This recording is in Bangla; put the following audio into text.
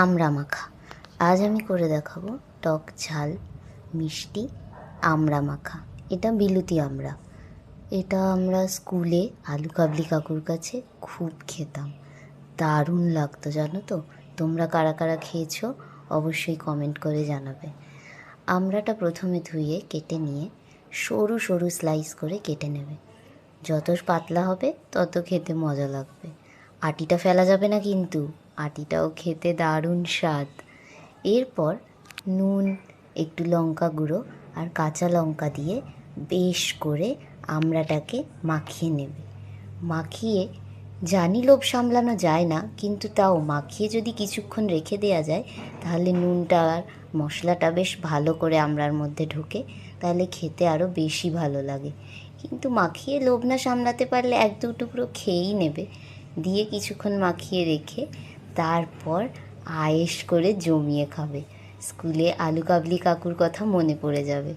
আমড়া মাখা। আজ আমি করে দেখাবো টক ঝাল মিষ্টি আমড়া মাখা। এটা বিলুতি আমড়া। এটা আমরা স্কুলে আলু কাবলি কাকুর কাছে খুব খেতাম, দারুণ লাগতো জানো তো। তোমরা কারা কারা খেয়েছো অবশ্যই কমেন্ট করে জানাবে। আমড়াটা প্রথমে ধুয়ে কেটে নিয়ে সরু সরু স্লাইস করে কেটে নেবে। যত পাতলা হবে তত খেতে মজা লাগবে। আটিটা ফেলা যাবে না কিন্তু, আটিটাও খেতে দারুণ স্বাদ। এরপর নুন, একটু লঙ্কা গুঁড়ো আর কাঁচা লঙ্কা দিয়ে বেশ করে আমড়াটাকে মাখিয়ে নেবে। মাখিয়ে জানি লোভ সামলানো যায় না, কিন্তু তাও মাখিয়ে যদি কিছুক্ষণ রেখে দেওয়া যায় তাহলে নুনটা আর মশলাটা বেশ ভালো করে আমড়ার মধ্যে ঢোকে, তাহলে খেতে আরও বেশি ভালো লাগে। কিন্তু মাখিয়ে লোভ না সামলাতে পারলে এক দু টুকরো খেয়েই নেবে। দিয়ে কিছুক্ষণ মাখিয়ে রেখে তারপর আয়েশ করে জমিয়ে খাবে। স্কুলে আলু কাবলি কাকুর কথা মনে পড়ে যাবে।